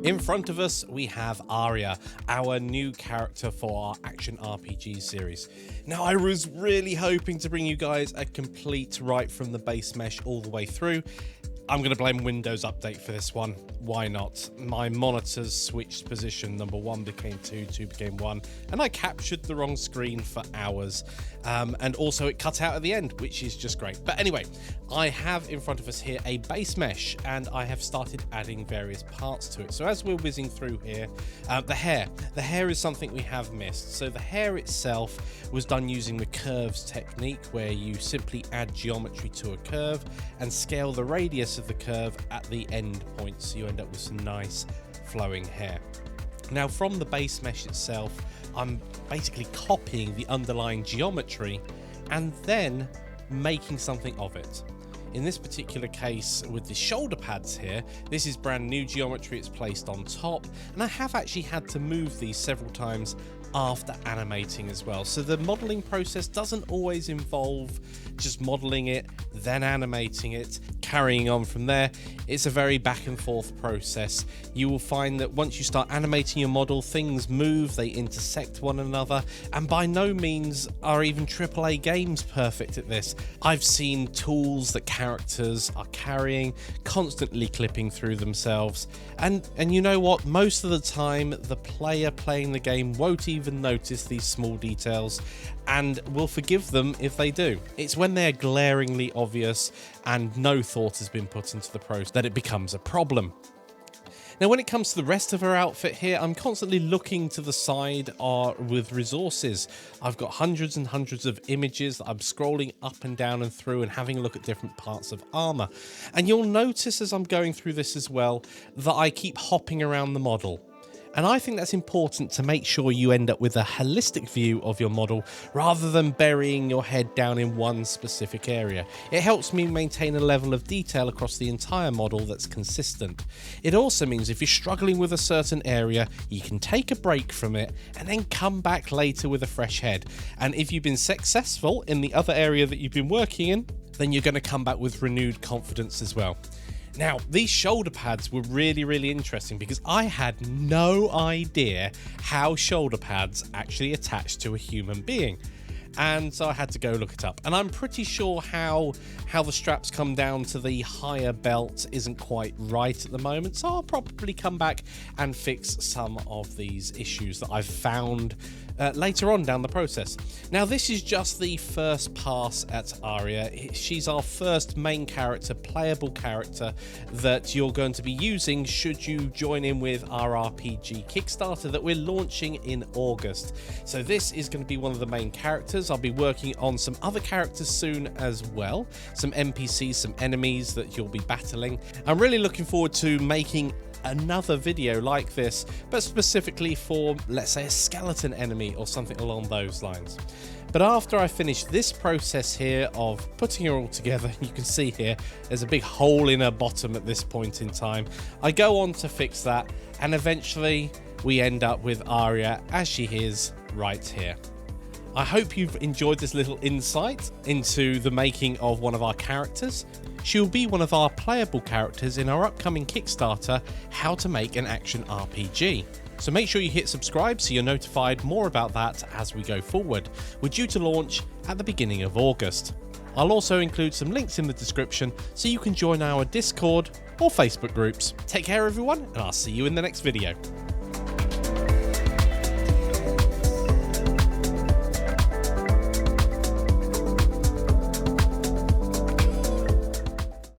In front of us, we have Aria, our new character for our action RPG series. Now, I was really hoping to bring you guys a complete right from the base mesh all the way through. I'm going to blame Windows Update for this one. Why not? My monitors switched position. Number 1 became 2, 2 became 1, and I captured the wrong screen for hours. And also it cut out at the end, which is just great. But anyway, I have in front of us here a base mesh, and I have started adding various parts to it. So as we're whizzing through here, the hair is something we have missed. So the hair itself was done using the curves technique, where you simply add geometry to a curve and scale the radius of the curve at the end point, so you end up with some nice flowing hair. Now, from the base mesh itself, I'm basically copying the underlying geometry and then making something of it. In this particular case, with the shoulder pads here, this is brand new geometry. It's placed on top, and I have actually had to move these several times after animating as well. So the modeling process doesn't always involve just modeling it, then animating it, carrying on from there. It's a very back and forth process. You will find that once you start animating your model, things move, they intersect one another, and by no means are even AAA games perfect at this. I've seen tools that characters are carrying, constantly clipping through themselves, and you know what? Most of the time, the player playing the game won't even notice these small details and will forgive them if they do. It's when they're glaringly obvious and no thought has been put into the process that it becomes a problem. Now, when it comes to the rest of her outfit here, I'm constantly looking to the side with resources. I've got hundreds and hundreds of images that I'm scrolling up and down and through and having a look at different parts of armor. And you'll notice as I'm going through this as well that I keep hopping around the model. And I think that's important to make sure you end up with a holistic view of your model rather than burying your head down in one specific area. It helps me maintain a level of detail across the entire model that's consistent. It also means if you're struggling with a certain area, you can take a break from it and then come back later with a fresh head. And if you've been successful in the other area that you've been working in, then you're going to come back with renewed confidence as well. Now, these shoulder pads were really interesting because I had no idea how shoulder pads actually attach to a human being. And so I had to go look it up. And I'm pretty sure how the straps come down to the higher belt isn't quite right at the moment. So I'll probably come back and fix some of these issues that I've found later on down the process. Now, this is just the first pass at Aria. She's our first main character, playable character that you're going to be using should you join in with our RPG Kickstarter that we're launching in August. So this is going to be one of the main characters. I'll be working on some other characters soon as well, some NPCs, some enemies that you'll be battling. I'm really looking forward to making another video like this, but specifically for, let's say, a skeleton enemy or something along those lines. But after I finish this process here of putting her all together, you can see here there's a big hole in her bottom at this point in time. I go on to fix that, and eventually we end up with Aria as she is right here. I hope you've enjoyed this little insight into the making of one of our characters. She'll be one of our playable characters in our upcoming Kickstarter, How to Make an Action RPG. So make sure you hit subscribe so you're notified more about that as we go forward. We're due to launch at the beginning of August. I'll also include some links in the description so you can join our Discord or Facebook groups. Take care everyone, and I'll see you in the next video.